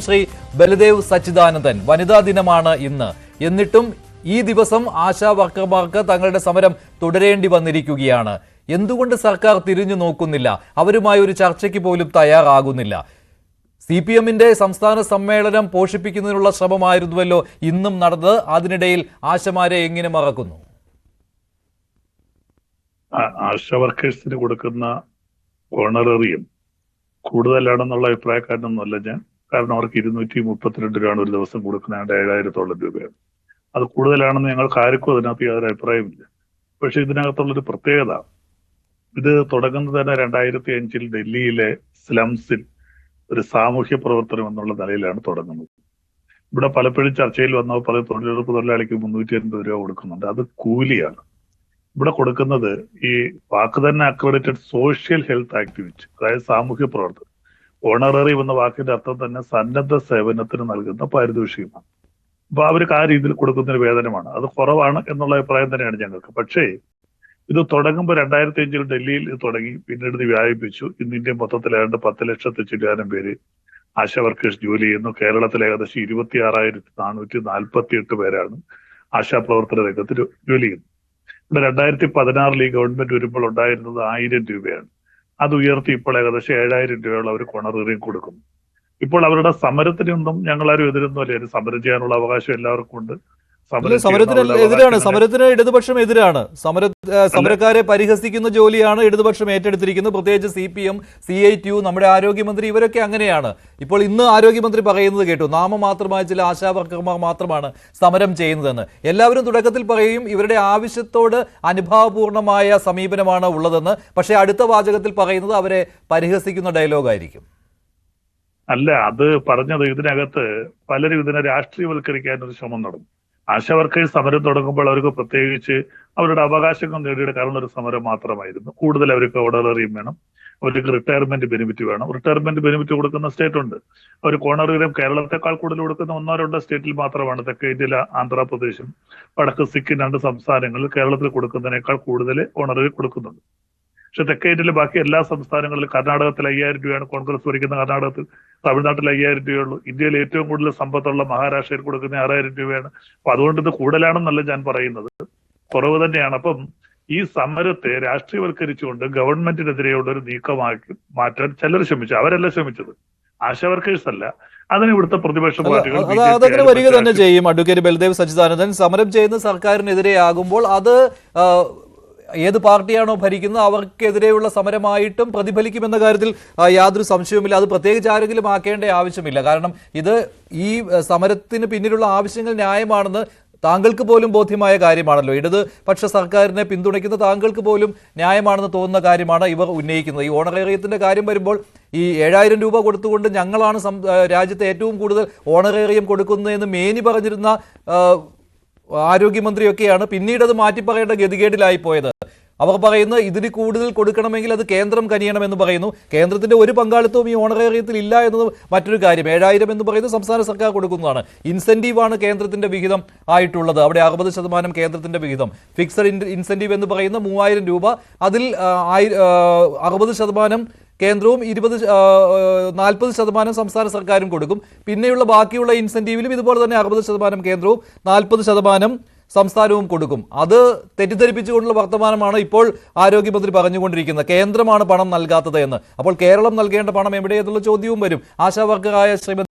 ശ്രീ ബലദേവ് സച്ചിദാനന്ദൻ. വനിതാ ദിനമാണ് ഇന്ന്. എന്നിട്ടും ഈ ദിവസം ആശാ വർക്കർമാർക്ക് തങ്ങളുടെ സമരം തുടരേണ്ടി വന്നിരിക്കുകയാണ്. എന്തുകൊണ്ട് സർക്കാർ തിരിഞ്ഞു നോക്കുന്നില്ല? അവരുമായി ഒരു ചർച്ചയ്ക്ക് പോലും തയ്യാറാകുന്നില്ല. CPM-ന്റെ സംസ്ഥാന സമ്മേളനം പോഷിപ്പിക്കുന്നതിനുള്ള ശ്രമമായിരുന്നുവല്ലോ ഇന്നും നടന്നത്. അതിനിടയിൽ ആശമാരെ എങ്ങനെ മറക്കുന്നു? ആശാ വർക്കേഴ്സിന് കൊടുക്കുന്ന ഓണററിയും കൂടുതലാണെന്നുള്ള അഭിപ്രായക്കാരനൊന്നുമല്ല ഞാൻ. കാരണം അവർക്ക് 232 രൂപയാണ് ഒരു ദിവസം കൊടുക്കുന്നത്, 7,000-ഓളം രൂപയാണ്. അത് കൂടുതലാണെന്ന് ഞങ്ങൾക്ക് ആർക്കും അതിനകത്ത് യാതൊരു അഭിപ്രായമില്ല. പക്ഷെ ഇതിനകത്തുള്ളൊരു പ്രത്യേകത, ഇത് തുടങ്ങുന്നത് തന്നെ 2005 ഡൽഹിയിലെ സ്ലംസിൽ ഒരു സാമൂഹ്യ പ്രവർത്തനം എന്നുള്ള നിലയിലാണ് തുടങ്ങുന്നത്. ഇവിടെ പലപ്പോഴും ചർച്ചയിൽ വന്ന പല തൊഴിലുറപ്പ് തൊഴിലാളിക്ക് 350 രൂപ കൊടുക്കുന്നുണ്ട്. അത് കൂലിയാണ്. ഇവിടെ കൊടുക്കുന്നത് ഈ വാക്ക് തന്നെ അക്രഡിറ്റഡ് സോഷ്യൽ ഹെൽത്ത് ആക്ടിവിറ്റി, അതായത് സാമൂഹ്യ പ്രവർത്തനം. ഓണററി എന്ന വാക്കിന്റെ അർത്ഥം തന്നെ സന്നദ്ധ സേവനത്തിന് നൽകുന്ന പാരിതോഷികമാണ്. അപ്പൊ അവർക്ക് ആ രീതിയിൽ കൊടുക്കുന്ന ഒരു വേതനമാണ്. അത് കുറവാണ് എന്നുള്ള അഭിപ്രായം തന്നെയാണ് ഞങ്ങൾക്ക്. പക്ഷേ ഇത് തുടങ്ങുമ്പോൾ 2005 ഡൽഹിയിൽ ഇത് തുടങ്ങി, പിന്നീട് ഇത് വ്യാപിപ്പിച്ചു. ഇന്ന് ഇന്ത്യ മൊത്തത്തിൽ ഏതാണ്ട് 10 ലക്ഷത്തി ചില്ലാനം പേര് ആശാ വർക്കേഴ്സ് ജോലി ചെയ്യുന്നു. കേരളത്തിൽ ഏകദേശം 26,448 പേരാണ് ആശാ പ്രവർത്തന രംഗത്ത് ജോലി ചെയ്യുന്നത്. ഇവിടെ 2016 ഈ ഗവൺമെന്റ് വരുമ്പോൾ ഉണ്ടായിരുന്നത് 1000 രൂപയാണ്. അത് ഉയർത്തി ഇപ്പോൾ ഏകദേശം 7,000 രൂപയോളം അവർ ഓണററിയും കൊടുക്കുന്നു. ഇപ്പോൾ അവരുടെ സമരത്തിനൊന്നും ഞങ്ങളാരും എതിരൊന്നും അല്ല. സമരം ചെയ്യാനുള്ള അവകാശം എല്ലാവർക്കും ഉണ്ട്. സമരത്തിന് ഇടതുപക്ഷം എതിരാണ്. സമരക്കാരെ പരിഹസിക്കുന്ന ജോലിയാണ് ഇടതുപക്ഷം ഏറ്റെടുത്തിരിക്കുന്നത്. പ്രത്യേകിച്ച് CPM, CITU, നമ്മുടെ ആരോഗ്യമന്ത്രി, ഇവരൊക്കെ അങ്ങനെയാണ്. ഇപ്പോൾ ഇന്ന് ആരോഗ്യമന്ത്രി പറയുന്നത് കേട്ടു, നാമമാത്രമായ ചില ആശാ വർക്കർമാർ മാത്രമാണ് സമരം ചെയ്യുന്നതെന്ന്. എല്ലാവരും തുടക്കത്തിൽ പറയും ഇവരുടെ ആവശ്യത്തോട് അനുഭാവപൂർണമായ സമീപനമാണ് ഉള്ളതെന്ന്. പക്ഷേ അടുത്ത വാചകത്തിൽ പറയുന്നത് അവരെ പരിഹസിക്കുന്ന ഡയലോഗായിരിക്കും. അല്ല, അത് പറഞ്ഞത് ഇതിനകത്ത് പലരും ഇതിനെ രാഷ്ട്രീയവൽക്കരിക്കാൻ ഒരു ശ്രമം നടന്നു. ആശാ വർക്കേഴ്സ് സമരം തുടങ്ങുമ്പോൾ അവർക്ക് പ്രത്യേകിച്ച് അവരുടെ അവകാശങ്ങൾ നേടിയെടുക്കാനുള്ള ഒരു സമരം മാത്രമായിരുന്നു. കൂടുതൽ അവർക്ക് ഓണററിയും വേണം, അവർക്ക് റിട്ടയർമെന്റ് ബെനിഫിറ്റ് വേണം. റിട്ടയർമെന്റ് ബെനിഫിറ്റ് കൊടുക്കുന്ന സ്റ്റേറ്റ് ഉണ്ട്. അവർക്ക് ഓണററിയും കേരളത്തെക്കാൾ കൂടുതൽ കൊടുക്കുന്ന 1-2 സ്റ്റേറ്റിൽ മാത്രമാണ്. തെക്കേ ഇന്ത്യയിലെ ആന്ധ്രാപ്രദേശും വടക്ക് സിക്കിം 2 സംസ്ഥാനങ്ങളിൽ കേരളത്തിൽ കൊടുക്കുന്നതിനേക്കാൾ കൂടുതൽ ഓണററി കൊടുക്കുന്നുണ്ട്. പക്ഷെ തെക്കേ ഇന്ത്യയിലെ ബാക്കി എല്ലാ സംസ്ഥാനങ്ങളിലും, കർണാടകത്തിൽ 5,000 രൂപയാണ് കോൺഗ്രസ് ഭരിക്കുന്ന കർണാടകത്തിൽ, തമിഴ്നാട്ടിൽ 5,000 രൂപയുള്ളൂ. ഇന്ത്യയിൽ ഏറ്റവും കൂടുതൽ സമ്പത്തുള്ള മഹാരാഷ്ട്രയിൽ കൊടുക്കുന്ന 6,000 രൂപയാണ്. അപ്പൊ അതുകൊണ്ട് ഇത് കൂടുതലാണെന്നല്ല ഞാൻ പറയുന്നത്, കുറവ് തന്നെയാണ്. അപ്പം ഈ സമരത്തെ രാഷ്ട്രീയവൽക്കരിച്ചുകൊണ്ട് ഗവൺമെന്റിനെതിരെയുള്ള ഒരു നീക്കമാക്കി മാറ്റാൻ ചിലർ ശ്രമിച്ചു. അവരല്ല ശ്രമിച്ചത്, ആശാ വർക്കേഴ്സ് അല്ല. അതിന് ഇവിടുത്തെ പ്രതിപക്ഷ പാർട്ടികൾ അതങ്ങനെ വരിക തന്നെ ചെയ്യും. അഡ്വക്കേറ്റ് ബലദേവ് സച്ചിദാനന്ദൻ, സമരം ചെയ്യുന്ന സർക്കാരിനെതിരെയാകുമ്പോൾ അത് ഏത് പാർട്ടിയാണോ ഭരിക്കുന്നത് അവർക്കെതിരെയുള്ള സമരമായിട്ടും പ്രതിഫലിക്കുമെന്ന കാര്യത്തിൽ യാതൊരു സംശയവുമില്ല. അത് പ്രത്യേകിച്ച് ആരെങ്കിലും ആക്കേണ്ട ആവശ്യമില്ല. കാരണം ഇത് ഈ സമരത്തിന് പിന്നിലുള്ള ആവശ്യങ്ങൾ ന്യായമാണെന്ന് താങ്കൾക്ക് പോലും ബോധ്യമായ കാര്യമാണല്ലോ. ഇടതുപക്ഷ സർക്കാരിനെ പിന്തുണയ്ക്കുന്ന താങ്കൾക്ക് പോലും ന്യായമാണെന്ന് തോന്നുന്ന കാര്യമാണ് ഇവർ ഉന്നയിക്കുന്നത്. ഈ ഓണറേറിയത്തിന്റെ കാര്യം വരുമ്പോൾ ഈ 7,000 രൂപ കൊടുത്തുകൊണ്ട് ഞങ്ങളാണ് രാജ്യത്തെ ഏറ്റവും കൂടുതൽ ഓണറേറിയം കൊടുക്കുന്നതെന്ന് മേനി പറഞ്ഞിരുന്ന ആരോഗ്യമന്ത്രിയൊക്കെയാണ് പിന്നീട് അത് മാറ്റി പറയേണ്ട ഗതികേടിലായി പോയത്. അവർ പറയുന്നത് ഇതിന് കൂടുതൽ കൊടുക്കണമെങ്കിൽ അത് കേന്ദ്രം കനിയണമെന്ന് പറയുന്നു. കേന്ദ്രത്തിന്റെ ഒരു പങ്കാളിത്തവും ഈ ഓണറേറിയത്തിൽ ഇല്ല എന്നത് മറ്റൊരു കാര്യം. 7,000 എന്ന് പറയുന്നത് സംസ്ഥാന സർക്കാർ കൊടുക്കുന്നതാണ്. ഇൻസെന്റീവാണ് കേന്ദ്രത്തിന്റെ വിഹിതം ആയിട്ടുള്ളത്. അവിടെ 60% കേന്ദ്രത്തിന്റെ വിഹിതം. ഫിക്സഡ് ഇൻസെന്റീവ് എന്ന് പറയുന്ന 3,000 രൂപ, അതിൽ 60% കേന്ദ്രവും 40% സംസ്ഥാന സർക്കാരും കൊടുക്കും. പിന്നെയുള്ള ബാക്കിയുള്ള ഇൻസെന്റീവിലും ഇതുപോലെ തന്നെ 60% കേന്ദ്രവും 40% സംസ്ഥാനവും കൊടുക്കും. അത് തെറ്റിദ്ധരിപ്പിച്ചുകൊണ്ടുള്ള വർത്തമാനമാണ് ഇപ്പോൾ ആരോഗ്യമന്ത്രി പറഞ്ഞുകൊണ്ടിരിക്കുന്നത്. കേന്ദ്രമാണ് പണം നൽകാത്തത് എന്ന്. അപ്പോൾ കേരളം നൽകേണ്ട പണം എവിടെയെന്നുള്ള ചോദ്യവും വരും. ആശാ വർക്കറായ ശ്രീമതി